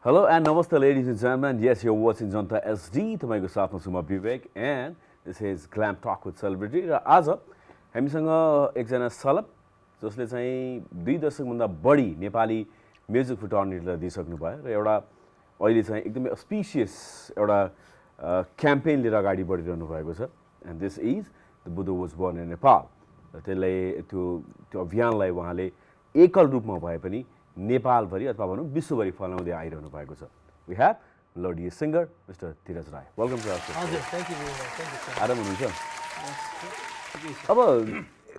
Hello and namaste ladies and gentlemen. Yes, you're watching Janta SD. तपाईको साथमा छु म विवेक and this is Glam Talk with Celebrity. र आज हामीसँग एकजना सलभ जसले चाहिँ 2 दशकभन्दा बढी नेपाली म्युजिक फ्रेटर्निटीलाई दिइसक्नु भयो र एउटा अहिले चाहिँ एकदमै अस्पिसियस एउटा क्याम्पेन लिएर अगाडि बढिरहनु भएको छ and this is the Buddha was born in Nepal. र त्यसलाई त्यो अभियानलाई उहाँले एकल रूपमा भए पनि नेपालभरि अथवा भनौँ विश्वभरि फैलाउँदै आइरहनु भएको छ. We have melodious singer Mr. Dheeraj Rai. Welcome to our show. हजुर, thank you very much. Thank you sir. आराम हुनुहुन्छ? अब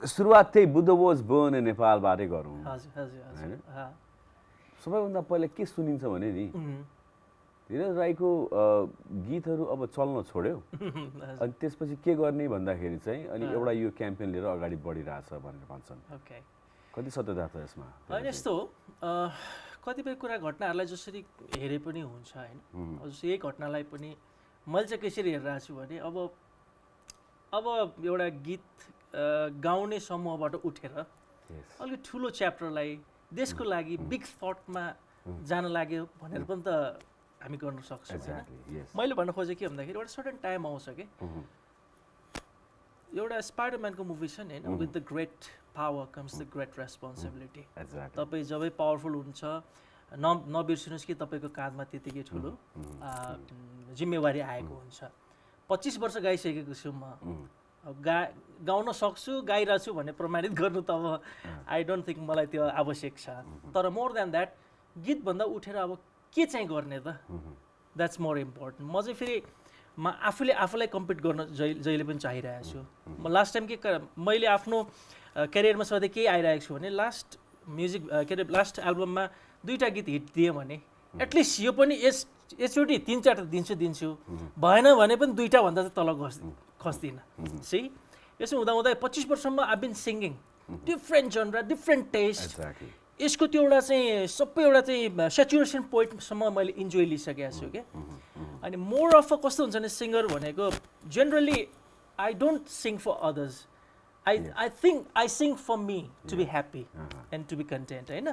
सुरुवात चाहिँ बुद्ध वाज बोर्न इन नेपालबाटै गरौँ. हजुर हजुर हजुर. सबैभन्दा पहिला के सुनिन्छ भने नि धीरज राईको गीतहरू अब चल्न छोड्यो अनि त्यसपछि के गर्ने भन्दाखेरि चाहिँ अनि एउटा यो क्याम्पेन लिएर अगाडि बढिरहेछ भनेर भन्छन्. ओके. कति सत्यता छ यसमा? होइन यस्तो हो, कतिपय कुरा घटनाहरूलाई जसरी हेरे पनि हुन्छ होइन. जस्तो यही घटनालाई पनि मैले चाहिँ कसरी हेरिरहेको छु भने अब एउटा गीत गाउने समूहबाट उठेर अलिक ठुलो च्याप्टरलाई देशको लागि बिग थटमा जान लाग्यो भनेर पनि त हामी गर्न सक्छौँ होइन. मैले भन्न खोजेँ के भन्दाखेरि एउटा सर्टेन टाइम आउँछ कि एउटा स्पाइडरम्यानको मुभी छ नि होइन, with the great power comes the great responsibility. तपाईँ जबै पावरफुल हुन्छ नबिर्सिनुहोस् कि तपाईँको काँधमा त्यतिकै ठुलो जिम्मेवारी आएको हुन्छ. 25 वर्ष गाइसकेको छु म, गाउन सक्छु गाइरहेको छु भन्ने प्रमाणित गर्नु त अब आई डोन्ट थिङ्क मलाई त्यो आवश्यक छ. तर मोर देन द्याट गीतभन्दा उठेर अब के चाहिँ गर्ने त, द्याट्स मोर इम्पोर्टेन्ट. म चाहिँ फेरि आफूलाई कम्पिट गर्न जहिले पनि चाहिरहेको छु. म लास्ट टाइम मैले आफ्नो करियरमा सधैँ केही आइरहेको छु भने लास्ट लास्ट एल्बममा 2टा गीत हिट दिएँ भने एटलिस्ट यो पनि यसचोटि 3-4 दिन्छु भएन भने पनि 2टा भन्दा चाहिँ तल खस्दिनँ. सी यसो हुँदा 25 वर्षसम्म I been singing different genre different taste. यसको त्यो एउटा चाहिँ सबै एउटा चाहिँ सेचुरेसन पोइन्टसम्म मैले इन्जोय लिइसकेको छु क्या. अनि मोर अफ कस्तो हुन्छ भने सिङ्गर भनेको generally I don't sing for others, I think I sing for me to be happy and to be content होइन.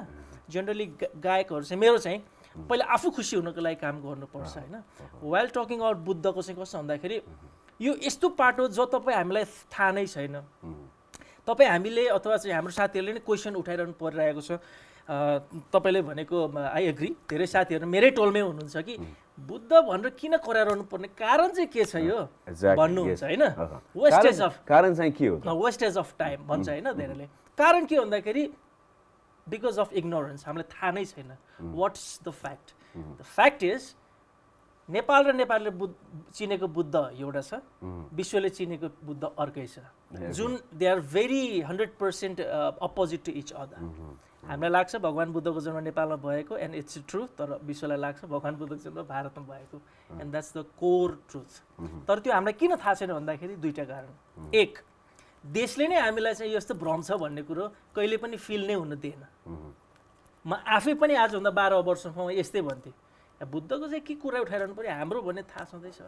जेनरली गायकहरू चाहिँ मेरो चाहिँ पहिला आफू खुसी हुनको लागि काम गर्नुपर्छ होइन. वाइल टकिङ आउट बुद्धको चाहिँ कस्तो भन्दाखेरि यो यस्तो पार्ट हो जो तपाईँ हामीलाई थाहा नै छैन. तपाईँ हामीले अथवा चाहिँ हाम्रो साथीहरूले नै क्वेसन उठाइरहनु परिरहेको छ. तपाईँले भनेको आई एग्री, धेरै साथीहरू मेरै टोलमै हुनुहुन्छ कि बुद्ध भनेर किन कराइरहनु पर्ने, कारण चाहिँ के छ यो भन्नुहुन्छ होइन. वेस्टेज अफ कारण चाहिँ के हो? वेस्टेज अफ टाइम भन्छ होइन धेरैले. कारण के भन्दाखेरि बिकज अफ इग्नोरेन्स, हामीलाई थाहा नै छैन what's the fact. The fact is Nepal र नेपालले चिनेको बुद्ध एउटा छ, विश्वले चिनेको बुद्ध अर्कै छ, जुन they are very 100% opposite to each other. हामीलाई लाग्छ भगवान् बुद्धको जन्म नेपालमा भएको एन्ड इट्स ट्रु, तर विश्वलाई लाग्छ भगवान् बुद्धको जन्म भारतमा भएको and that's the core truth. तर त्यो हामीलाई किन थाहा छैन भन्दाखेरि 2टा कारण. एक, देशले नै हामीलाई चाहिँ यस्तो भ्रम छ भन्ने कुरो कहिले पनि फिल नै हुन दिएन. म आफै पनि आजभन्दा 12 वर्षसम्म यस्तै भन्थेँ बुद्धको चाहिँ के कुरा उठाइरहनु पऱ्यो, हाम्रो भन्ने थाहा छँदैछ.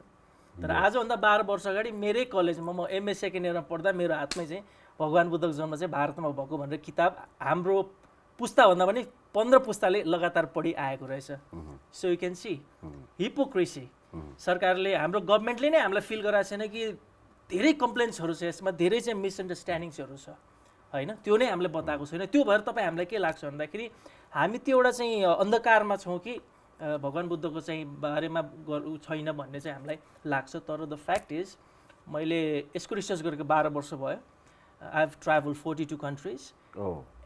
तर आजभन्दा 12 वर्ष अगाडि मेरै कलेजमा म MA सेकेन्ड इयरमा पढ्दा मेरो हातमै चाहिँ भगवान् बुद्धको जन्म चाहिँ भारतमा भएको भनेर किताब हाम्रो पुस्ताभन्दा पनि 15 पुस्ताले लगातार पढि आएको रहेछ. So you can see hypocrisy. सरकारले हाम्रो गभर्मेन्टले नै हामीलाई फिल गराएको छैन कि धेरै कम्प्लेन्ट्सहरू छ यसमा, धेरै चाहिँ मिसअन्डरस्ट्यान्डिङ्सहरू छ होइन. त्यो नै हामीले बताएको छैन. त्यो भएर तपाईँ हामीलाई के लाग्छ भन्दाखेरि हामी त्यो एउटा चाहिँ अन्धकारमा छौँ कि भगवान् बुद्धको चाहिँ बारेमा छैन भन्ने चाहिँ हामीलाई लाग्छ. तर द फ्याक्ट इज मैले यसको रिसर्च गरेको 12 वर्ष भयो. I have travel 42 countries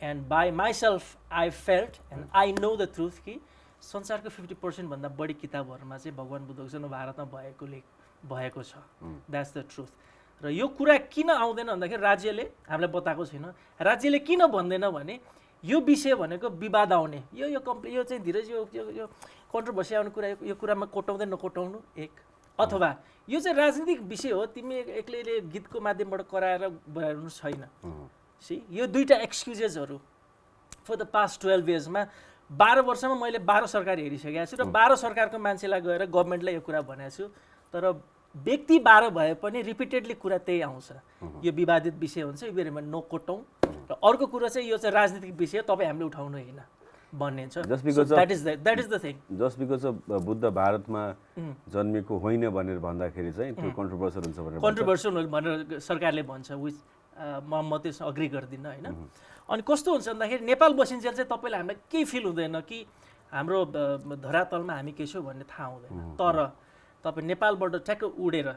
and by myself I felt and I know the truth कि संसारको 50% भन्दा बढी किताबहरूमा चाहिँ भगवान् बुद्धको जन्म भारतमा भएको छ. That's the truth. र यो कुरा किन आउँदैन भन्दाखेरि राज्यले हामीलाई बताएको छैन. राज्यले किन भन्दैन भने यो विषय भनेको विवाद आउने, यो चाहिँ धेरै यो कन्ट्रोभर्सी आउने कुरा, यो कुरामा कोटाउँदै नकोटाउनु एक, अथवा यो चाहिँ राजनीतिक विषय हो तिमी एक्लैले गीतको माध्यमबाट कराएर बनाउनु छैन. सी यो 2टा एक्सक्युजेसहरू फर द पास्ट 12 इयर्समा 12 वर्षमा मैले 12 सरकार हेरिसकेको छु र 12 सरकारको मान्छेलाई गएर गभर्मेन्टलाई यो कुरा भनेको छु. तर व्यक्ति 12 भए पनि रिपिटेडली कुरा त्यही आउँछ, यो विवादित विषय हुन्छ, यो बेलामा नकोटौँ. र अर्को कुरा चाहिँ यो चाहिँ राजनीतिक विषय, तपाईँ हामीले उठाउनु होइन. भनिन्छ Just because of- that is the thing just because of Buddha भारतमा जन्मेको होइन भनेर भन्दाखेरि चाहिँ त्यो कन्ट्रोभर्सियल हुन्छ भनेर भन्छ। कन्ट्रोभर्सियल भनेर सरकारले भन्छ विच म त्यसमा अग्री गर्दिनँ होइन। अनि कस्तो हुन्छ भन्दाखेरि नेपाल बसिन्जेल चाहिँ तपाईँलाई हामीलाई केही फिल हुँदैन कि हाम्रो धरातलमा हामी के छौँ भन्ने थाहा हुँदैन। तर तपाईँ नेपालबाट ठ्याक्क उडेर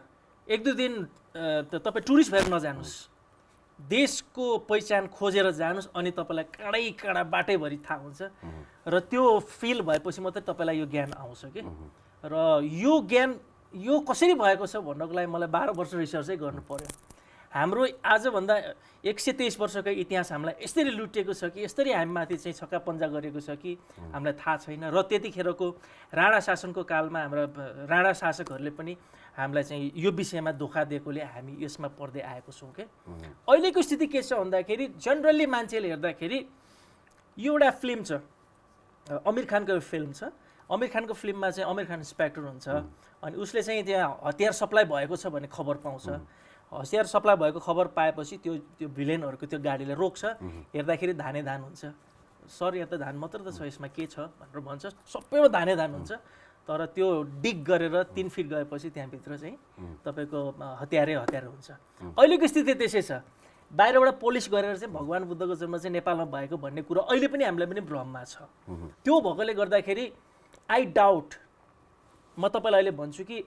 1-2 दिन तपाईँ टुरिस्ट भएर नजानुहोस्, देशको पहिचान खोजेर जानुहोस्, अनि तपाईँलाई काँडै बाटैभरि थाहा हुन्छ र त्यो फिल भएपछि मात्रै तपाईँलाई यो ज्ञान आउँछ कि। र यो ज्ञान यो कसरी भएको छ भन्नको लागि मलाई 12 वर्ष रिसर्चै गर्नु पर्यो। हाम्रो आजभन्दा 123 वर्षको इतिहास हामीलाई यसरी लुटिएको छ कि यसरी हामीमाथि चाहिँ छक्का पन्जा गरेको छ कि हामीलाई थाहा छैन। र त्यतिखेरको राणा शासनको कालमा हाम्रा राणा शासकहरूले पनि हामीलाई चाहिँ यो विषयमा धोका दिएकोले हामी यसमा पर्दै आएको छौँ के। अहिलेको स्थिति के छ भन्दाखेरि जनरली मान्छेले हेर्दाखेरि यो एउटा फिल्म छ, आमिर खानको फिल्म छ। आमिर खानको फिल्ममा चाहिँ आमिर खान इन्स्पेक्टर हुन्छ अनि उसले चाहिँ त्यहाँ हतियार सप्लाई भएको छ भन्ने खबर पाउँछ। हतियार सप्लाई भएको खबर पाएपछि त्यो भिलेनहरूको त्यो गाडीले रोक्छ, हेर्दाखेरि धानै धान हुन्छ। सर यहाँ त धान मात्र त छ, यसमा के छ भनेर भन्छ, सबैमा धानै धान हुन्छ। तर त्यो डिग गरेर 3 फिट गएपछि त्यहाँभित्र चाहिँ तपाईँको हतियारै हतियार हुन्छ। अहिलेको स्थिति त्यसै छ, बाहिरबाट पोलिस गरेर चाहिँ भगवान् बुद्धको जन्म चाहिँ नेपालमा भएको भन्ने कुरो अहिले पनि हामीलाई पनि भ्रममा छ। त्यो भएकोले गर्दाखेरि आई डाउट, म तपाईँलाई अहिले भन्छु कि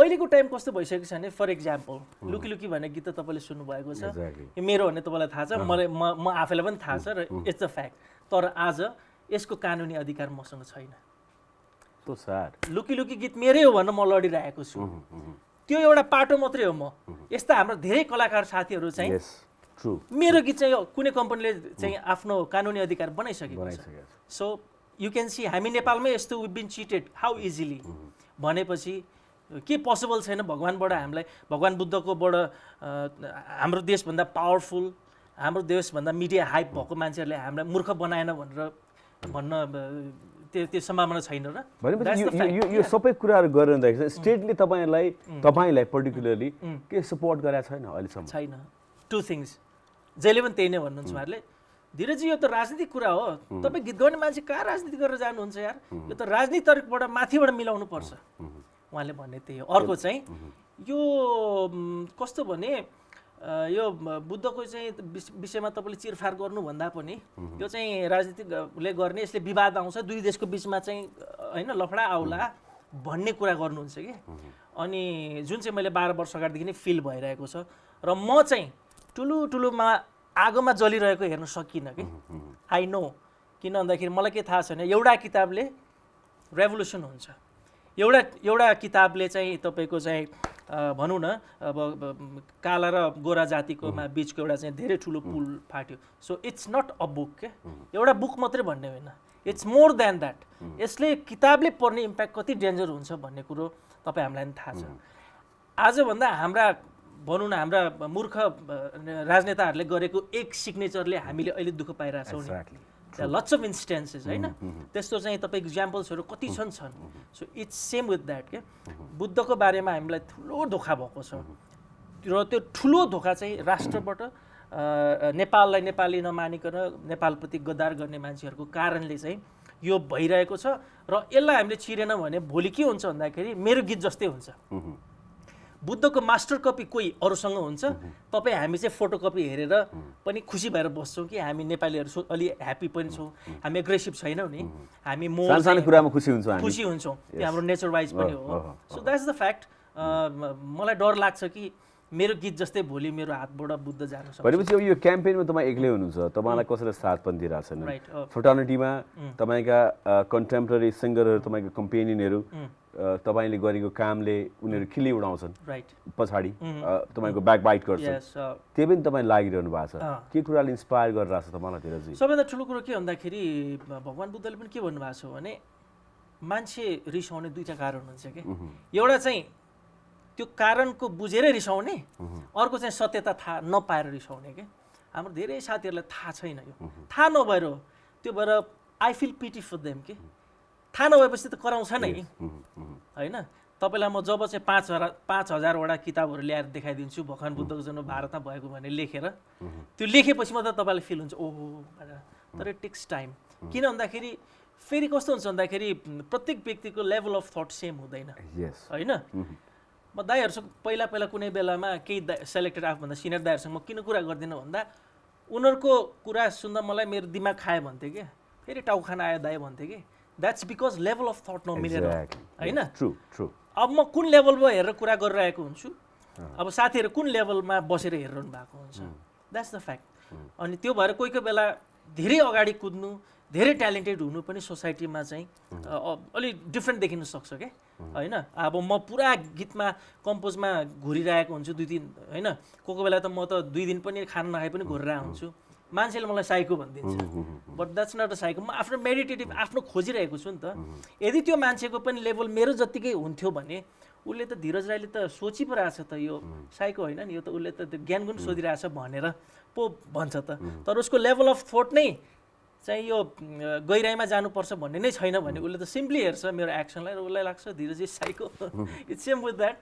अहिलेको टाइम कस्तो भइसकेको छ भने फर इक्जाम्पल लुकी लुकी भन्ने गीत त तपाईँले सुन्नुभएको छ, यो मेरो भन्ने तपाईँलाई थाहा छ, म आफैलाई पनि थाहा छ र इट्स द फ्याक्ट। तर आज यसको कानुनी अधिकार मसँग छैन। So sad. लुकी लुकी गीत मेरै हो भनेर म लडिरहेको छु। त्यो एउटा पाटो मात्रै हो। म यस्ता हाम्रो धेरै कलाकार साथीहरू चाहिँ Yes, true. मेरो गीत चाहिँ कुनै कम्पनीले चाहिँ आफ्नो कानुनी अधिकार बनाइसकेको छ। सो यु क्यान सी हामी नेपालमै यस्तो we been cheated how easily भनेपछि के पोसिबल छैन भगवान्बाट हामीलाई, भगवान् बुद्धकोबाट हाम्रो देशभन्दा पावरफुल, हाम्रो देशभन्दा मिडिया हाइप भएको मान्छेहरूले हामीलाई मूर्ख बनाएन भनेर भन्न त्यो सम्भावना छैन र। भनेपछि यो सबै कुराहरू गरिरहँदाखेरि स्टेटले तपाईँलाई पर्टिकुलरली के सपोर्ट गरेको छैन अहिलेसम्म? छैन। 2 थिङ्स जहिले पनि त्यही नै भन्नुहुन्छ उहाँहरूले, धीरजी यो त राजनीतिक कुरा हो, तपाईँ गीत गाउने मान्छे कहाँ राजनीति गरेर जानुहुन्छ यार, यो त राजनीति तर्फबाट माथिबाट मिलाउनु पर्छ उहाँले भन्ने त्यही हो। अर्को चाहिँ यो कस्तो भने यो बुद्धको चाहिँ विषयमा तपाईँले चिरफार गर्नुभन्दा पनि यो चाहिँ राजनीतिले गर्ने, यसले विवाद आउँछ, 2 देशको बिचमा चाहिँ होइन लफडा आउला भन्ने कुरा गर्नुहुन्छ कि। अनि जुन चाहिँ मैले 12 वर्ष अगाडिदेखि नै फिल भइरहेको छ र म चाहिँ ठुलोमा आगोमा जलिरहेको हेर्न सकिनँ कि। आई नो, किन भन्दाखेरि मलाई के थाहा छैन, एउटा किताबले रेभोल्युसन हुन्छ, एउटा किताबले चाहिँ तपाईँको चाहिँ भनौँ न अब काला र गोरा जातिको बिचको एउटा चाहिँ धेरै ठुलो पुल फाट्यो। So it's not a book के, एउटा बुक मात्रै भन्ने होइन, इट्स मोर देन द्याट। यसले किताबले पढ्ने इम्प्याक्ट कति डेन्जर हुन्छ भन्ने कुरो तपाईँ हामीलाई पनि थाहा छ। आजभन्दा हाम्रा भनौँ न हाम्रा मूर्ख राजनेताहरूले गरेको एक सिग्नेचरले हामीले अहिले दुःख पाइरहेछौँ नि। लट्स अफ इन्स्टेन्सेस होइन, त्यस्तो चाहिँ तपाईँ इक्जाम्पल्सहरू कति छन्। So it's same with that के। बुद्धको बारेमा हामीलाई ठुलो धोका भएको छ र त्यो ठुलो धोका चाहिँ राष्ट्रबाट नेपाललाई नेपाली नमानिकन नेपालप्रति गद्दार गर्ने मान्छेहरूको कारणले चाहिँ यो भइरहेको छ। र यसलाई हामीले चिरेन भने भोलि के हुन्छ भन्दाखेरि मेरो गीत जस्तै हुन्छ। बुद्धको मास्टर कपी कोही अरूसँग हुन्छ, तपाईँ हामी चाहिँ फोटोकपी हेरेर पनि खुसी भएर बस्छौँ कि हामी नेपालीहरू अलि ह्याप्पी पनि छौँ, हामी एग्रेसिभ छैनौँ नि, हामी सानो कुरामा खुसी हुन्छौँ, त्यो हाम्रो नेचर वाइज पनि हो। So that's the fact. मलाई डर लाग्छ कि मेरो गीत जस्तै भोलि मेरो हातबाट बुद्ध जान सक्छ। भनेपछि अब यो क्याम्पेनमा तपाईँ एक्लै हुनुहुन्छ, तपाईँलाई कसैले साथ पनि दिइरहेको छैन। फ्रेटर्निटीमा तपाईँका कन्टेम्पोरेरी सिङ्गरहरू, तपाईँको कम्पेनियनहरू तपाईँले गरेको कामले उनीहरू खिल्ली उडाउँछन् पछाडि, तपाईँको ब्याक बाइट गर्छन्, त्यो पनि तपाईँ लागिरहनु भएको छ। के कुराले इन्सपायर गरिरहेको छ तपाईँलाई धेरै? सबैभन्दा ठुलो कुरो के भन्दाखेरि भगवान् बुद्धले पनि के भन्नुभएको छ भने मान्छे रिसाउने 2टा कारण हुन्छ कि। एउटा चाहिँ त्यो कारणको बुझेरै रिसाउने, अर्को चाहिँ सत्यता थाहा नपाएर रिसाउने के। हाम्रो धेरै साथीहरूलाई थाहा छैन, यो थाहा नभएर हो। त्यो भएर I feel pity for them के। थाहा नभएपछि त कराउँछ नै होइन। तपाईँलाई म जब चाहिँ 5,000वटा किताबहरू ल्याएर देखाइदिन्छु भगवान् बुद्धको जन्म भारतमा भएको भनेर लेखेर, त्यो लेखेपछि मात्रै तपाईँलाई फिल हुन्छ ओहो भनेर तर इट टेक्स टाइम। किन भन्दाखेरि फेरि कस्तो हुन्छ भन्दाखेरि प्रत्येक व्यक्तिको लेभल अफ थट सेम हुँदैन होइन। म दाइहरूसँग पहिला कुनै बेलामा केही सेलेक्टेड आफूभन्दा सिनियर दाइहरूसँग म किन कुरा गर्दिनँ भन्दा उनीहरूको कुरा सुन्दा मलाई मेरो दिमाग खायो भन्थ्यो कि फेरि टाउ खाना आयो दाइ भन्थ्यो कि that's because level of thought नमिलेर होइन। अब म कुन लेभलमा हेरेर कुरा गरिरहेको हुन्छु, अब साथीहरू कुन लेभलमा बसेर हेरिरहनु भएको हुन्छ, द्याट्स द फ्याक्ट। अनि त्यो भएर कोही कोही बेला धेरै अगाडि कुद्नु, धेरै ट्यालेन्टेड हुनु पनि सोसाइटीमा चाहिँ अलिक डिफ्रेन्ट देखिन सक्छ क्या होइन। अब म पुरा गीतमा कम्पोजमा घुरिरहेको हुन्छु 2 दिन होइन, कोही बेला त म त 2 दिन पनि खाना नखाए पनि घुरिरहेको हुन्छु, मान्छेले मलाई साइको भनिदिन्छ। But that's not a psycho, म आफ्नो मेडिटेटिभ आफ्नो खोजिरहेको छु नि त। यदि त्यो मान्छेको पनि लेभल मेरो जत्तिकै हुन्थ्यो भने उसले त धीरज राईले त सोची पो रहेछ त यो साइको होइन नि, यो त उसले त ज्ञान गुण सोधिरहेछ भनेर पो भन्छ त। तर उसको लेभल अफ थट नै चाहिँ यो गहिराइमा जानुपर्छ भन्ने नै छैन भने उसले त सिम्पली हेर्छ मेरो एक्सनलाई र उसलाई लाग्छ Dhiraj is psycho. It's same with that.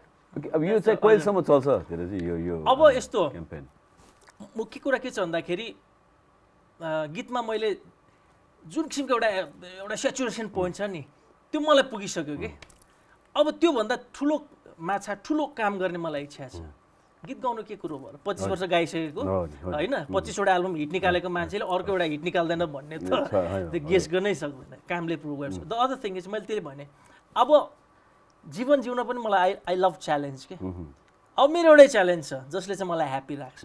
अब यो चाहिँ कहिलेसम्म चल्छ धीरज यो अब यस्तो मुख्य कुरा के छ भन्दाखेरि गीतमा मैले जुन किसिमको एउटा सेचुरेसन पोइन्ट छ नि त्यो मलाई पुगिसक्यो कि अब त्योभन्दा ठुलो माछा ठुलो काम गर्ने मलाई इच्छा छ। गीत गाउनु के कुरो भयो, 25 वर्ष गाइसकेको होइन, 25वटा एल्बम हिट निकालेको मान्छेले अर्को एउटा हिट निकाल्दैन भन्ने त त्यो गेस गर्नै सक्दैन, कामले प्रुभ गर्छ। द अदर थिङ इज मैले त्यही भने अब जीवन जिउन पनि मलाई आई लभ च्यालेन्ज के। अब मेरो एउटै च्यालेन्ज छ जसले चाहिँ मलाई ह्याप्पी राख्छ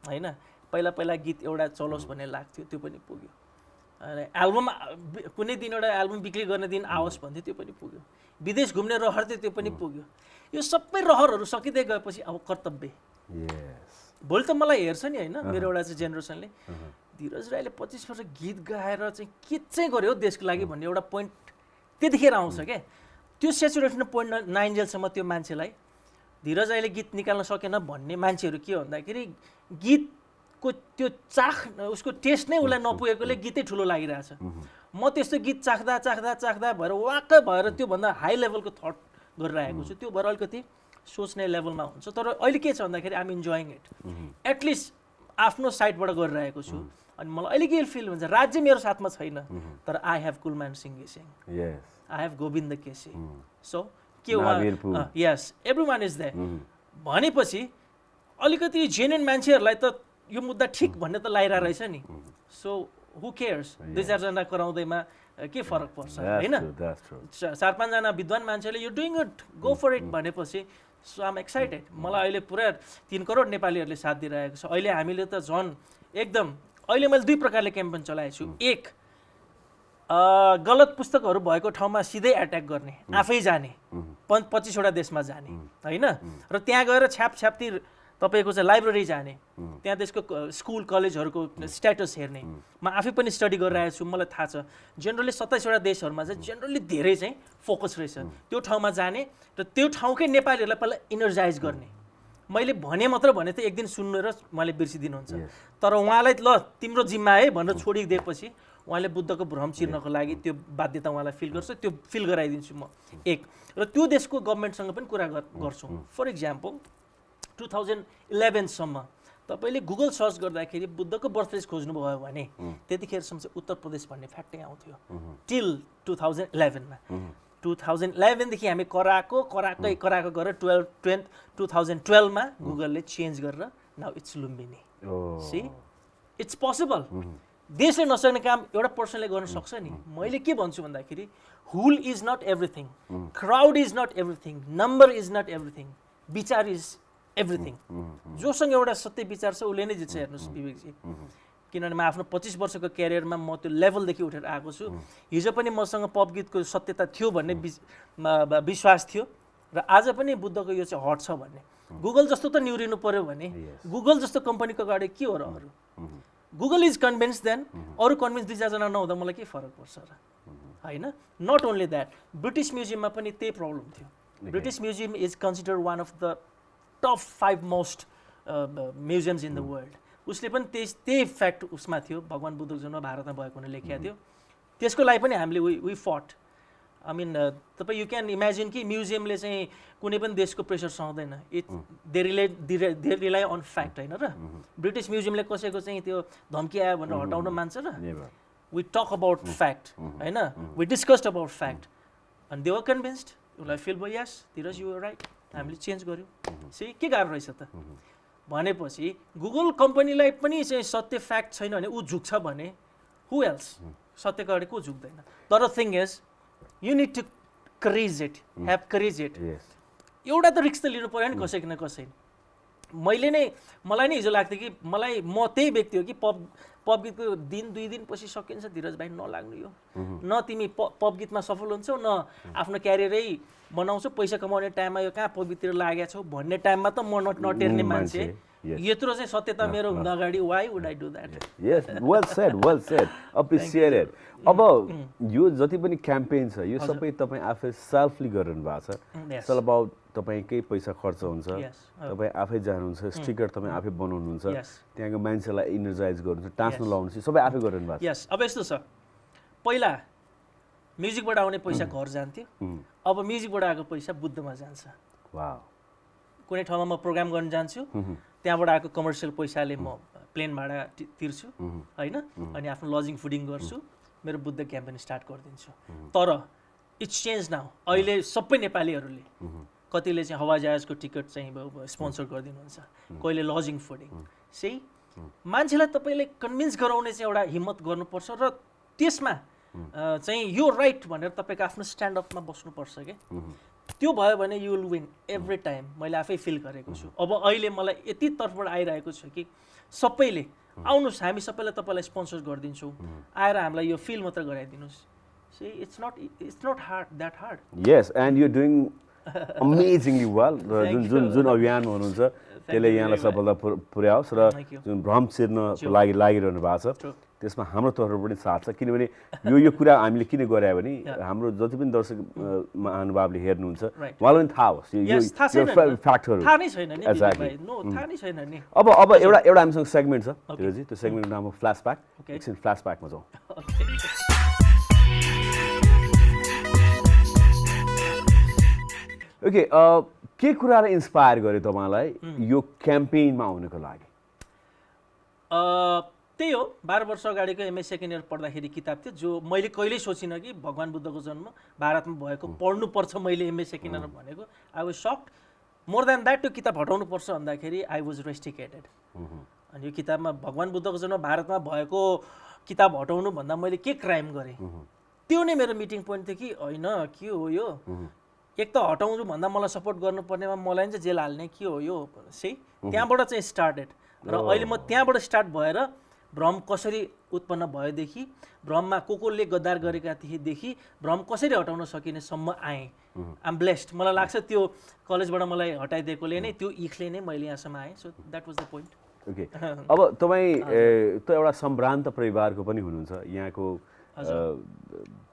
होइन। पहिला गीत एउटा चलोस् भन्ने लाग्थ्यो, त्यो पनि पुग्यो। एल्बम कुनै दिन एउटा एल्बम बिक्री गर्ने दिन आओस् भन्थ्यो, त्यो पनि पुग्यो। विदेश घुम्ने रहर थियो, त्यो पनि पुग्यो। यो सबै रहरहरू सकिँदै गएपछि अब कर्तव्य। भोलि त मलाई हेर्छ नि होइन मेरो एउटा चाहिँ जेनेरेसनले धीरज राईले 25 वर्ष गीत गाएर चाहिँ के चाहिँ गर्यो देशको लागि भन्ने एउटा पोइन्ट त्यतिखेर आउँछ क्या। त्यो सेचुरेसन पोइन्ट नआइन्जेलसम्म त्यो मान्छेलाई धीरज राईले गीत निकाल्न सकेन भन्ने मान्छेहरू के भन्दाखेरि गीतको त्यो चाख उसको टेस्ट नै उसलाई नपुगेकोले गीतै ठुलो लागिरहेछ। म त्यस्तो गीत चाख्दा भएर वाक्क भएर त्योभन्दा हाई लेभलको थट गरिरहेको छु, त्यो भएर अलिकति सोच्ने लेभलमा हुन्छ। तर अहिले के छ भन्दाखेरि आइम इन्जोइङ इट, एटलिस्ट आफ्नो साइडबाट गरिरहेको छु। अनि मलाई अहिले के फिल हुन्छ, राज्य मेरो साथमा छैन तर आई हेभ कुलमान सिंह घिसिङ, I have Govind KC, so के उहाँ yes every one is there भनेपछि अलिकति जेन्युन मान्छेहरूलाई त यो मुद्दा ठिक भन्ने त लागिरहेको रहेछ नि। सो हु केयर्स, 2-4 जना कराउँदैमा के फरक पर्छ होइन। 4-5 जना विद्वान मान्छेले यो doing it go for it भनेपछि सो आम एक्साइटेड। मलाई अहिले पुरा 3 करोड नेपालीहरूले साथ दिइरहेको छ। अहिले हामीले त झन् एकदम अहिले मैले 2 प्रकारले क्याम्पेन चलाएको छु। एक गलत पुस्तकहरू भएको ठाउँमा सिधै एट्याक गर्ने, आफै जाने, 25वटा देशमा जाने होइन, र त्यहाँ गएर छ्यापछ्याप्ती तपाईँको चाहिँ लाइब्रेरी जाने, त्यहाँ त्यसको स्कुल कलेजहरूको स्ट्याटस हेर्ने। म आफै पनि स्टडी गरिरहेको छु, मलाई थाहा छ जेनरली 27वटा देशहरूमा चाहिँ जेनरली धेरै चाहिँ फोकस रहेछ। त्यो ठाउँमा जाने र त्यो ठाउँकै नेपालीहरूलाई पहिला इनर्जाइज गर्ने। मैले भने मात्र भने त एक दिन सुन्नु र उहाँले बिर्सिदिनुहुन्छ, तर उहाँलाई ल तिम्रो जिम्मा है भनेर छोडिदिएपछि उहाँले बुद्धको भ्रम चिर्नको लागि त्यो बाध्यता उहाँलाई फिल गर्छ, त्यो फिल गराइदिन्छु म। एक र त्यो देशको गभर्मेन्टसँग पनि कुरा गर्छौँ। फर इक्जाम्पल 2011सम्म तपाईँले गुगल सर्च गर्दाखेरि बुद्धको बर्थप्लेस खोज्नुभयो भने त्यतिखेरसम्म चाहिँ उत्तर प्रदेश भन्ने फ्याक्टै आउँथ्यो टिल 2011मा। 2011देखि हामी कराएको गरेर 2012मा गुगलले चेन्ज गरेर now it's Lumbini. See it's possible. देशले नसक्ने काम एउटा पर्सनले गर्न सक्छ नि। मैले के भन्छु भन्दाखेरि हुल is not everything, crowd is not everything, number is not everything, विचार इज एभ्रिथिङ। जोसँग एउटा सत्य विचार छ उसले नै जित्छ। हेर्नुहोस् विवेकजी, किनभने म आफ्नो 25 वर्षको क्यारियरमा म त्यो लेभलदेखि उठेर आएको छु। हिजो पनि मसँग पप गीतको सत्यता थियो भन्ने विश्वास थियो र आज पनि बुद्धको यो चाहिँ हट छ भन्ने। गुगल जस्तो त निहुरिनु पर्यो भने गुगल जस्तो कम्पनीको अगाडि के हो र अरू। गुगल इज कन्भिन्स देन अरू कन्भिन्स 2-4 जना नहुँदा मलाई के फरक पर्छ र होइन। नट ओन्ली द्याट, ब्रिटिस म्युजियममा पनि त्यही प्रब्लम थियो। British museum is consider one of the top 5 most museums in the world. उसले पनि त्यही फ्याक्ट उसमा थियो, भगवान् बुद्धको जन्म भारतमा भएको हुन लेखेको थियो। त्यसको लागि पनि हामीले वी फट। आई मिन तपाईँ यु क्यान इमेजिन कि म्युजियमले चाहिँ कुनै पनि देशको प्रेसर सहँदैन। दे रिलाइ अन फ्याक्ट होइन र। ब्रिटिस म्युजियमले कसैको चाहिँ त्यो धम्की आयो भनेर हटाउन मान्छ र वी टक अबाउट फ्याक्ट होइन, वी डिस्कस्ड अबाउट फ्याक्ट, अनि दे वर कन्भिन्स्ड, उसलाई फिल भयो यस धीरज यु राइट, हामीले चेन्ज गऱ्यौँ। सी के गाह्रो रहेछ त भनेपछि गुगल कम्पनीलाई पनि चाहिँ सत्य फ्याक्ट छैन भने ऊ झुक्छ भने हु एल्स, सत्यको अगाडि को झुक्दैन। तर thing is you need to courage it, have courage it. एउटा त रिस्क त लिनु पऱ्यो नि कसै न कसै। मलाई नै हिजो लाग्थ्यो कि म त्यही व्यक्ति हो कि पप गीतको दिन 2 दिन पछि सकिन्छ धीरज भाइ नलाग्नु यो, न तिमी पप गीतमा सफल हुन्छौ न आफ्नो क्यारियरै बनाउँछौ, पैसा कमाउने टाइममा यो कहाँ पप गीततिर लागेको छौ भन्ने टाइममा त म नटेर्ने मान्छे। यत्रो चाहिँ सत्यता मेरो हुँदा अगाडि why would I do that. Yes well said appreciated. अब यो जति पनि क्याम्पेन छ यो सबै तपाईँ आफै सेल्फली गरिरहनु भएको छ। इट्स अल अबाउट तपाईँकै पैसा खर्च हुन्छ, तपाईँ आफै जानुहुन्छ, स्टिकर तपाईँ आफै बनाउनुहुन्छ, त्यहाँको मान्छेलाई इनर्जाइज गर्नुहुन्छ, टाँच्न लाउनुहुन्छ, सबै आफै गरिरहनु भएको छ। यस अब यस्तो छ, पहिला म्युजिकबाट आउने पैसा घर जान्थ्यो, अब म्युजिकबाट आएको पैसा बुद्धमा जान्छ। वाह। कुनै ठाउँमा म प्रोग्राम गर्न जान्छु, त्यहाँबाट आएको कमर्सियल पैसाले म प्लेन भाडा तिर्छु होइन, अनि आफ्नो लजिङ फुडिङ गर्छु, मेरो बुद्ध क्याम्पेन स्टार्ट गरिदिन्छु। तर इट्स चेन्ज नाउ। अहिले सबै नेपालीहरूले कतिले चाहिँ हवाईजहाजको टिकट चाहिँ स्पोन्सर गरिदिनुहुन्छ, कहिले लजिङ फुडिङ। सही मान्छेलाई तपाईँले कन्भिन्स गराउने चाहिँ एउटा हिम्मत गर्नुपर्छ र त्यसमा चाहिँ यो राइट भनेर तपाईँको आफ्नो स्ट्यान्डअपमा बस्नुपर्छ क्या। त्यो भयो भने you will win every time. मैले आफै फिल गरेको छु। अब अहिले मलाई यति तर्फबाट आइरहेको छ कि सबैले आउनुहोस्, हामी सबैलाई तपाईँलाई स्पोन्सर गरिदिन्छौँ, आएर हामीलाई यो फिल मात्र गराइदिनुहोस्। See it's not hard that hard. Yes and you doing amazingly well. र जुन अभियानमा हुनुहुन्छ त्यसले यहाँलाई सफलता पुर्याओस् र जुन भ्रम चिर्नको लागि लागिरहनु भएको छ त्यसमा हाम्रो तर्फबाट पनि साथ छ। किनभने यो कुरा हामीले किन गरायो भने हाम्रो जति पनि दर्शक महानुभावले हेर्नुहुन्छ उहाँलाई पनि थाहा होस् यो फ्याक्टहरू। अब एउटा हामीसँग सेगमेन्ट छ धीरजी, त्यो सेगमेन्टको नाम हो फ्ल्यासब्याक। एकछिन फ्ल्यासब्याकमा जाउँ। ओके, के कुराले इन्सपायर गर्यो तपाईँलाई यो क्याम्पेनमा आउनको लागि? त्यही हो, 12 वर्ष अगाडिको एमए सेकेन्ड इयर पढ्दाखेरि किताब थियो जो मैले कहिल्यै सोचिनँ कि भगवान् बुद्धको जन्म भारतमा भएको पढ्नुपर्छ मैले एमए सेकेन्ड इयर भनेको। I was sucked. More than that त्यो किताब हटाउनुपर्छ भन्दाखेरि आई वाज रेस्टिकेटेड। अनि यो किताबमा भगवान् बुद्धको जन्म भारतमा भएको किताब हटाउनु भन्दा मैले के क्राइम गरेँ, त्यो नै मेरो मिटिङ पोइन्ट थियो कि होइन के हो यो, एक त हटाउनु भन्दा मलाई सपोर्ट गर्नुपर्नेमा मलाई चाहिँ जेल हाल्ने के हो यो। सही त्यहाँबाट चाहिँ स्टार्टेड। र अहिले म त्यहाँबाट स्टार्ट भएर भ्रम कसरी उत्पन्न भएदेखि, भ्रममा कोले गद्दार गरेका थिएदेखि भ्रम कसरी हटाउन सकिनेसम्म आएँ। I'm blessed. मलाई लाग्छ त्यो कलेजबाट मलाई हटाइदिएकोले नै, त्यो इखले नै मैले यहाँसम्म आएँ। So that was the point. Okay, अब तपाईँ त एउटा सम्भ्रान्त परिवारको पनि हुनुहुन्छ। यहाँको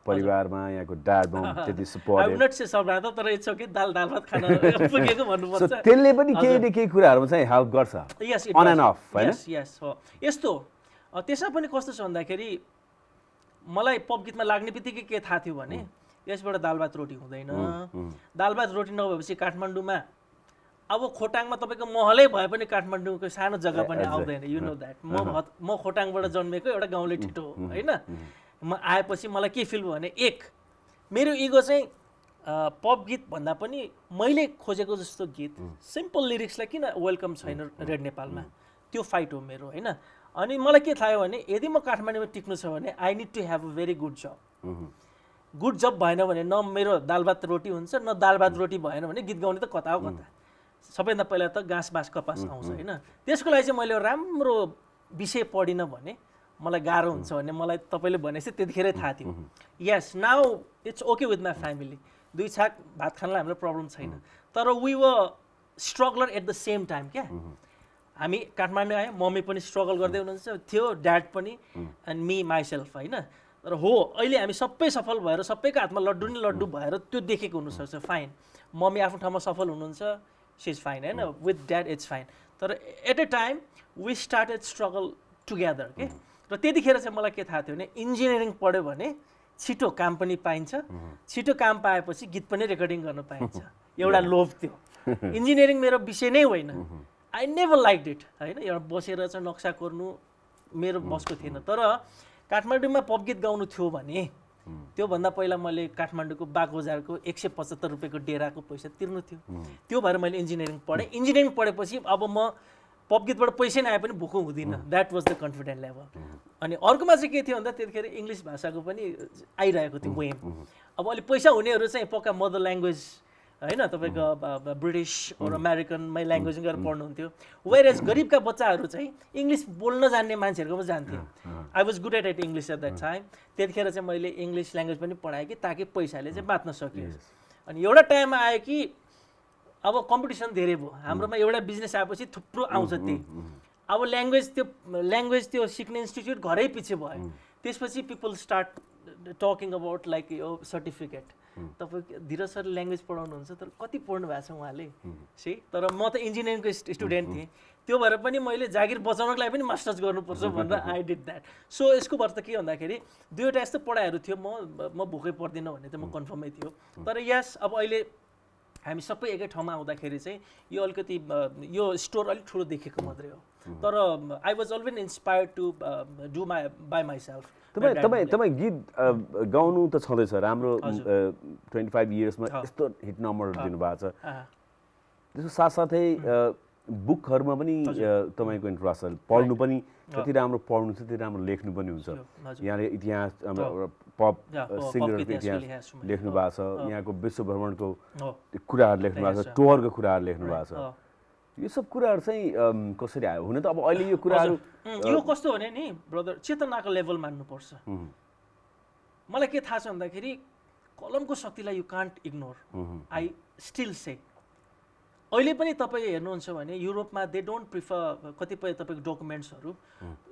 परिवारमा यहाँको ड्याड मम त्यति सपोर्ट। आई वुड नट से सम्भ्रान्त, तर इट्स ओके, दाल भात खान पुगेको भन्नुपर्छ। त्यसले पनि केही न केही कुराहरूमा चाहिँ हेल्प गर्छ। यस अन एन्ड अफ हैन? यस हो। यस्तो त्यसमा पनि कस्तो छ भन्दाखेरि मलाई पप गीतमा लाग्ने बित्तिकै के थाहा थियो भने यसबाट दाल भात रोटी हुँदैन। दाल भात रोटी नभएपछि काठमाडौँमा अब खोटाङमा तपाईँको महलै भए पनि काठमाडौँको सानो जग्गा पनि आउँदैन। You know that. म खोटाङबाट जन्मेको एउटा गाउँले ठिटो हो होइन। म आएपछि मलाई के फिल भयो भने, एक मेरो इगो चाहिँ पप गीत भन्दा पनि मैले खोजेको जस्तो गीत सिम्पल लिरिक्सलाई किन वेलकम छैन रेड नेपालमा, त्यो फाइट हो मेरो होइन। अनि मलाई के थाहा भने यदि म काठमाडौँमा टिक्नु छ भने I need to have a very good job. Good job भएन भने न मेरो दाल भात रोटी हुन्छ, न दाल भात रोटी भएन भने गीत गाउने त कता हो कता। सबैभन्दा पहिला त घाँस बाँस कपास आउँछ होइन। त्यसको लागि चाहिँ मैले राम्रो विषय पढिनँ भने मलाई गाह्रो हुन्छ भन्ने मलाई तपाईँले भनेपछि त्यतिखेरै थाहा थियो। Yes now it's okay with my family. 2 छाक भात खानलाई हाम्रो प्रब्लम छैन। तर we were struggler at the same time क्या। हामी काठमाडौँ आयो, मम्मी पनि स्ट्रगल गर्दै हुनुहुन्छ थियो, ड्याड पनि, एन्ड मी माइसेल्फ होइन। तर हो अहिले हामी सबै सफल भएर सबैको हातमा लड्डु नै लड्डु भएर त्यो देखेको हुनसक्छ, फाइन। मम्मी आफ्नो ठाउँमा सफल हुनुहुन्छ, सी इज फाइन होइन, विथ ड्याड इट्स फाइन। तर at a time we started struggle together के। र त्यतिखेर चाहिँ मलाई के थाहा थियो भने इन्जिनियरिङ पढ्यो भने छिटो काम पनि पाइन्छ, छिटो काम पाएपछि गीत पनि रेकर्डिङ गर्न पाइन्छ, एउटा लोभ थियो। इन्जिनियरिङ मेरो विषय नै होइन। आई नेभर लाइक्ड इट होइन। एउटा बसेर चाहिँ नक्सा कोर्नु मेरो बसको थिएन। तर काठमाडौँमा पप गीत गाउनु थियो भने त्योभन्दा पहिला मैले काठमाडौँको बागबजारको 175 रुपियाँको डेराको पैसा तिर्नु थियो। त्यो भएर मैले इन्जिनियरिङ पढेँ। इन्जिनियरिङ पढेपछि अब म पप गीतबाट पैसै नआए पनि भुक्नु हुँदिनँ। That was the confident level. अनि अर्कोमा चाहिँ के थियो भन्दा त्यतिखेर इङ्ग्लिस भाषाको पनि आइरहेको थियो वेम। अब अलि पैसा हुनेहरू चाहिँ पक्का मदर ल्याङ्ग्वेज होइन तपाईँको ब्रिटिस अर अमेरिकनमै ल्याङ्ग्वेज गरेर पढ्नुहुन्थ्यो। वेयरएज गरिबका बच्चाहरू चाहिँ इङ्ग्लिस बोल्न जान्ने मान्छेहरूकोमा जान्थ्यो। I was good at English at that time. त्यतिखेर चाहिँ मैले इङ्ग्लिस ल्याङ्ग्वेज पनि पढाएँ कि ताकि पैसाले चाहिँ बाँच्न सकियोस्। अनि एउटा टाइम आयो कि अब कम्पिटिसन धेरै भयो। हाम्रोमा एउटा बिजनेस आएपछि थुप्रो आउँछ त्यही। अब ल्याङ्ग्वेज त्यो सिक्ने इन्स्टिट्युट घरै पछि भयो। त्यसपछि people start talking about like यो सर्टिफिकेट। तपाईँ धीरज सर ल्याङ्ग्वेज पढाउनुहुन्छ तर कति पढ्नु भएको छ उहाँले सही। तर म त इन्जिनियरिङको स्टुडेन्ट थिएँ। त्यो भएर पनि मैले जागिर बचाउनको लागि पनि मास्टर्स गर्नुपर्छ भनेर आई डिड द्याट। सो यसको भएर त के भन्दाखेरि दुईवटा यस्तो पढाइहरू थियो। म भोकै पर्दिनँ भन्ने त म कन्फर्मै थियो। तर यस अब अहिले हामी सबै एकै ठाउँमा आउँदाखेरि चाहिँ यो अलिकति यो स्टोर अलिक ठुलो देखेको मात्रै हो। तर I was always inspired to do by myself. तपाईँ गीत गाउनु त छँदैछ राम्रो 25 इयर्समा यस्तो हिट नम्बर दिनुभएको छ। त्यसको साथसाथै बुकहरूमा पनि तपाईँको इन्ट्रेस्ट छ। पढ्नु पनि जति राम्रो पढ्नु छ त्यति राम्रो लेख्नु पनि हुन्छ। यहाँले इतिहास पप सिङ्गरहरूको इतिहास लेख्नु भएको छ। यहाँको विश्व भ्रमणको कुराहरू लेख्नु भएको छ। टुरको कुराहरू लेख्नु भएको छ। यो सब कुराहरू चाहिँ कसरी आयो? हुन त अब अहिले यो कुराहरू यो कस्तो भने नि ब्रदर चेतनाको लेभल मान्नुपर्छ। मलाई के थाहा छ भन्दाखेरि कलमको शक्तिलाई you can't ignore. I still say अहिले पनि तपाईँ हेर्नुहुन्छ भने युरोपमा दे डोन्ट प्रिफर कतिपय तपाईँको डकुमेन्ट्सहरू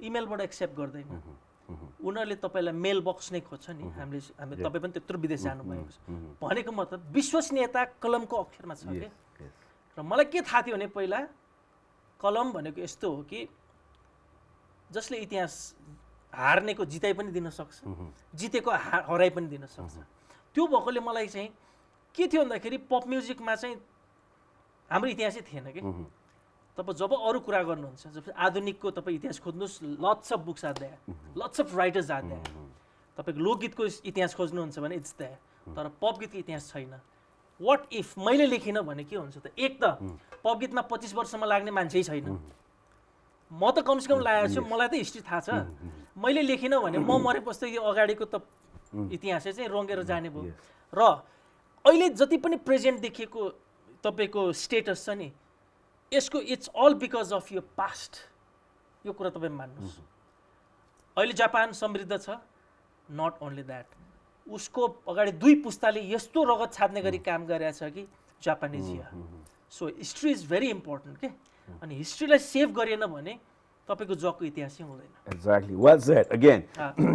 इमेलबाट एक्सेप्ट गर्दैन। उनीहरूले तपाईँलाई मेल बक्स नै खोज्छ नि। हामी तपाईँ पनि त्यत्रो विदेश जानुभएको छ भनेको मतलब विश्वसनीयता कलमको अक्षरमा छ क्या। र मलाई के थाहा थियो भने पहिला कलम भनेको यस्तो हो कि जसले इतिहास हार्नेको जिताइ पनि दिन सक्छ, जितेको हराइ पनि दिन सक्छ। त्यो भएकोले मलाई चाहिँ के थियो भन्दाखेरि पप म्युजिकमा चाहिँ हाम्रो इतिहासै थिएन कि। तपाईँ जब अरू कुरा गर्नुहुन्छ जब आधुनिकको तपाईँ इतिहास खोज्नुहोस् lots of books are there, lots of writers are there. तपाईँको लोकगीतको इतिहास खोज्नुहुन्छ भने इट्स देयर। तर पप गीतको इतिहास छैन। वाट इफ मैले लेखिनँ भने के हुन्छ त? एक त पप गीतमा 25 वर्षमा लाग्ने मान्छे छैन। म त कमसेकम लागेको छु, मलाई त हिस्ट्री थाहा छ। मैले लेखिनँ भने म मरेपछि त यो अगाडिको त इतिहासै चाहिँ रङ्गेर जाने भयो। र अहिले जति पनि प्रेजेन्ट देखिएको तपाईँको स्टेटस छ नि यसको इट्स अल बिकज अफ यो पास्ट। यो कुरा तपाईँ मान्नुहोस्। अहिले जापान समृद्ध छ। नट ओन्ली द्याट, उसको अगाडि 2 पुस्ताले यस्तो रगत छाड्ने गरी काम गरेछ कि Japanese yeah. So history is very important के। अनि हिस्ट्रीलाई सेभ गरिएन भने तपाईँको जगको इतिहासै हुँदैन। Exactly what said again.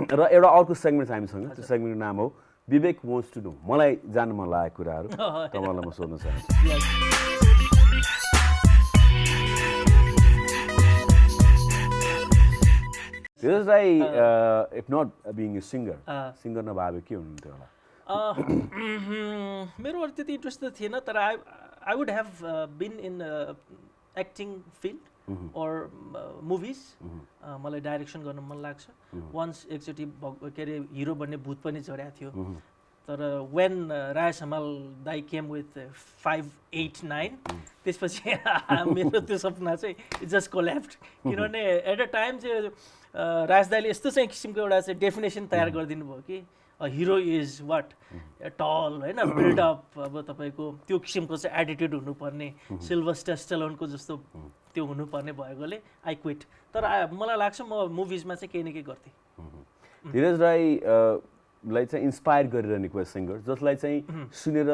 र एउटा अर्को सेगमेन्ट हामीसँग, त्यो सेगमेन्टको नाम हो विवेक वान्ट्स टु नो। मलाई जान्न मन लागेको कुराहरू तपाईँलाई म सोध्न चाहन्छु। This is like, if not being a singer, singer नभए के हुनुहुन्थ्यो होला? मेरो त्यति इन्ट्रेस्ट त थिएन। तर I would have been in acting field और मुभिज। मलाई डाइरेक्सन गर्न मन लाग्छ। वन्स एकचोटि के अरे हिरो बन्ने भूत पनि चढाएको थियो। तर वेन राजेश हमाल दाई केम विथ 5, 8, 9 त्यसपछि मेरो त्यो सपना चाहिँ इट जस्ट कोल्याप्स्ड। किनभने एट अ टाइम चाहिँ राज दाईले यस्तो चाहिँ किसिमको एउटा चाहिँ डेफिनेसन तयार गरिदिनु भयो कि हिरो इज वाट टल होइन, बिल्डअप। अब तपाईँको त्यो किसिमको चाहिँ एटिट्युड हुनुपर्ने, सिल्भस्टर स्टेलोनको जस्तो त्यो हुनुपर्ने भएकोले आई क्विट। तर मलाई लाग्छ म मुभिजमा चाहिँ केही न केही गर्थेँ। धीरज राईलाई चाहिँ इन्सपायर गरिरहने कोही सिङ्गर जसलाई चाहिँ सुनेर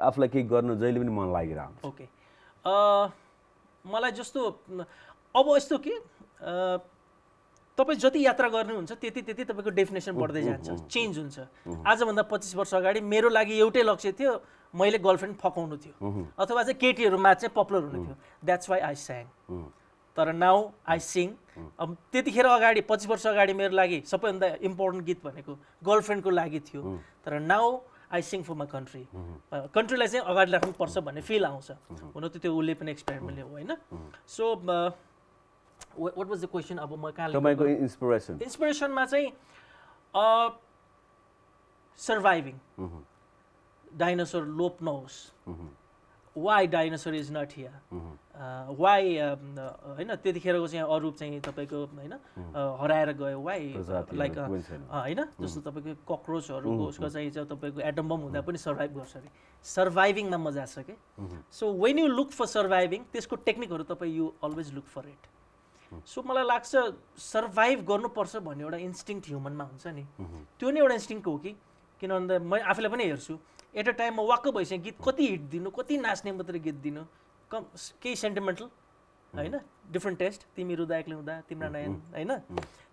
आफूलाई केही गर्न जहिले पनि मन लागिरहन्छ? ओके, मलाई जस्तो अब यस्तो कि तपाईँ जति यात्रा गर्नुहुन्छ त्यति तपाईँको डेफिनेसन बढ्दै जान्छ, चेन्ज हुन्छ। आजभन्दा 25 वर्ष अगाडि मेरो लागि एउटै लक्ष्य थियो, मैले गर्लफ्रेन्ड फकाउनु थियो अथवा चाहिँ केटीहरूमा चाहिँ पपुलर हुनु थियो। That's why I sang. तर नाउ आई सिङ। अब त्यतिखेर अगाडि 25 वर्ष अगाडि मेरो लागि सबैभन्दा इम्पोर्टेन्ट गीत भनेको गर्लफ्रेन्डको लागि थियो। तर now I sing for my country. कन्ट्रीलाई चाहिँ अगाडि राख्नुपर्छ भन्ने फिल आउँछ। हुन त त्यो उसले पनि एक्सपेरिमेन्टले हो होइन। So what was the question अब म कहाँ तपाईँको इन्सपिरेसन इन्सपिरेसनमा चाहिँ सर्भाइभिङ डाइनोसर लोप नहोस् why dinosaur is not here why होइन त्यतिखेरको चाहिँ अरू चाहिँ तपाईँको होइन हराएर गयो वाइ लाइक होइन जस्तो तपाईँको ककरोचहरूको उसको चाहिँ तपाईँको एटम बम हुँदा पनि सर्भाइभ गर्छ अरे सर्भाइभिङमा मजा छ कि so when you look for surviving त्यसको टेक्निकहरू तपाईँ you always look for it so मलाई लाग्छ सर्भाइभ गर्नुपर्छ भन्ने एउटा इन्स्टिङ्क्ट ह्युमनमा हुन्छ नि त्यो नै एउटा इन्स्टिङ्क्ट हो कि किन भन्दा म आफूलाई पनि हेर्छु एट अ टाइम म वाक्क भइसकेँ गीत कति हिट दिनु कति नाच्ने मात्रै गीत दिनु केही सेन्टिमेन्टल होइन डिफ्रेन्ट टेस्ट तिमी रुँदा एक्लै हुँदा तिम्रो नयन होइन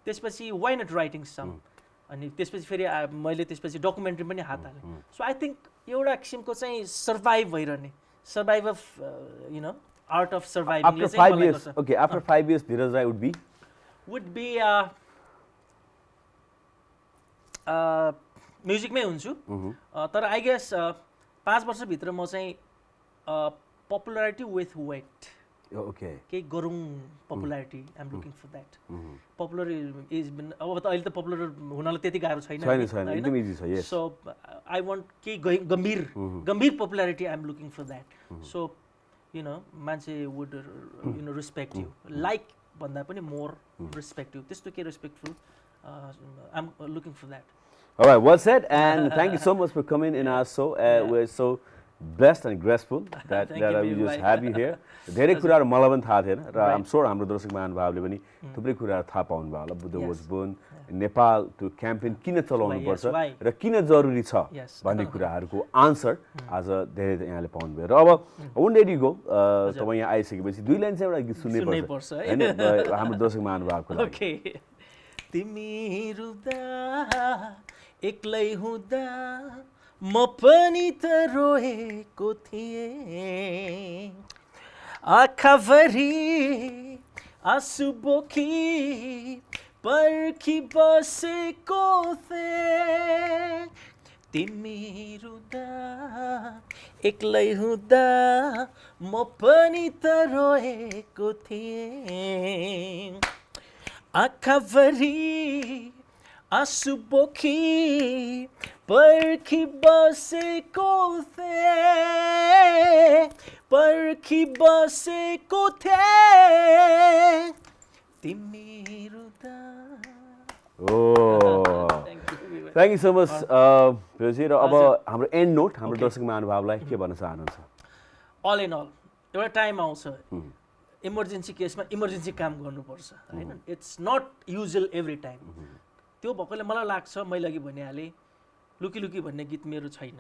त्यसपछि वाइ नट राइटिङ सङ अनि त्यसपछि फेरि मैले त्यसपछि डकुमेन्ट्री पनि हात हालेँ सो आई थिङ्क एउटा किसिमको चाहिँ सर्भाइभ भइरहने survive of you know art of सर्भाइभिङले चाहिँ मलाई गर्छ okay after 5 years Dhiraj Rai would be म्युजिकमै हुन्छु तर आई गेस 5 वर्षभित्र म चाहिँ पपुलारिटी विथ वेट ओके केही गरौँ popularity I am looking for that popular is अब त अहिले त पपुलर हुनलाई त्यति गाह्रो छैन सो आई वान्ट केही गम्भीर popularity I am looking for that so you know मान्छे would you know respect you like भन्दा पनि मोर रिस्पेक्ट यु त्यस्तो के respectful I am looking for that All right, well said, and thank you so much for coming in our show. We're so blessed and grateful that we just have you here. धेरै कुराहरू मलाई पनि थाहा थिएन र आम sure हाम्रो दर्शक महानुभावले पनि थुप्रै कुराहरू थाहा पाउनु भयो होला बुद्ध वाज बोर्न नेपाल त्यो क्याम्पेन किन चलाउनु पर्छ र किन जरुरी छ भन्ने कुराहरूको आन्सर आज धेरै यहाँले पाउनु भयो र अब वुड लेट यु गो तपाईँ यहाँ आइसकेपछि 2 लाइन चाहिँ एउटा गीत सुन्नै पर्छ हैन हाम्रो दर्शक महानुभावको लागि तिमी रुँदा एक्लै हुँदा म पनि त रोएको थिएँ आँखाभरि आँसु बोकी पर्खी बसेको थिएँ तिमी रुँदा एक्लै हुँदा म पनि त रोएको थिएँ आँखाभरि आँसु बोकी पर्खी बसेको थिएँ पर्खी बसेको थिएँ तिमी रुँदा थ्याङ्क यू सो मच र अब हाम्रो एन्ड नोट हाम्रो दर्शक महानुभावलाई के भन्न चाहनुहुन्छ अल इन अल एउटा टाइम आउँछ इमर्जेन्सी केसमा इमर्जेन्सी काम गर्नुपर्छ होइन it's not usual every time त्यो भएकोले मलाई लाग्छ मैले अघि भनिहालेँ लुकी लुकी भन्ने गीत मेरो छैन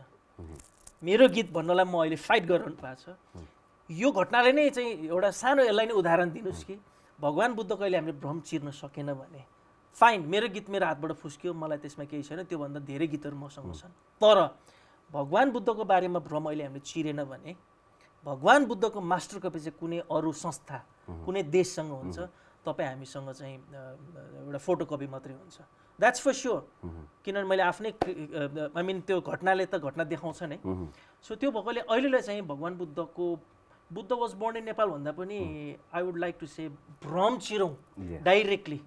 मेरो गीत भन्नलाई म अहिले फाइट गरिरहनु भएको छ यो घटनाले नै चाहिँ एउटा सानो यसलाई नै उदाहरण दिनुहोस् कि भगवान् बुद्धको अहिले हामीले भ्रम चिर्न सकेन भने फाइन मेरो गीत मेरो हातबाट फुस्क्यो मलाई त्यसमा केही छैन त्योभन्दा धेरै गीतहरू मसँग छन् तर भगवान् बुद्धको बारेमा भ्रम अहिले हामीले चिरेन भने भगवान् बुद्धको मास्टर कपी चाहिँ कुनै अरू संस्था कुनै देशसँग हुन्छ तपाईँ हामीसँग चाहिँ एउटा फोटोकपी मात्रै हुन्छ द्याट्स फर स्योर किनभने मैले आफ्नै आई मिन त्यो घटनाले त घटना देखाउँछ नै सो त्यो भएकोले अहिलेलाई चाहिँ भगवान् बुद्धको Buddha was born in Nepal भन्दा पनि I would like to say भ्रम चिरौँ डाइरेक्टली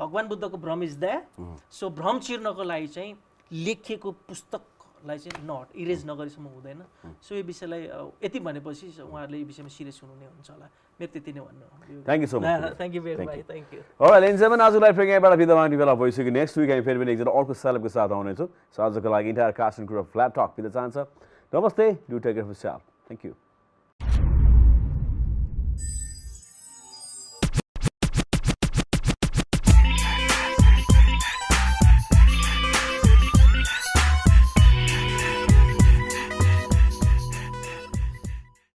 भगवान् बुद्धको भ्रम इज द्याट सो भ्रम चिर्नको लागि चाहिँ लेखिएको पुस्तकलाई चाहिँ नट इरेज नगरेसम्म हुँदैन सो यो विषयलाई यति भनेपछि उहाँहरूले यो विषयमा सिरियस हुनु नै हुन्छ होला मेरो त्यति नै भन्नु thank you so much thank you very much thank you alright लेन्सम्म आजलाई फेरि यहाँबाट बिदा माग्ने बेला भइसक्यो नेक्स्ट विक हामी फेरि पनि एकजना अर्को सेलेबको साथ आउनेछौँ सो आजको लागि entire cast and crew of Flat Talk बिदा चाहन्छ नमस्ते do take care of yourself thank you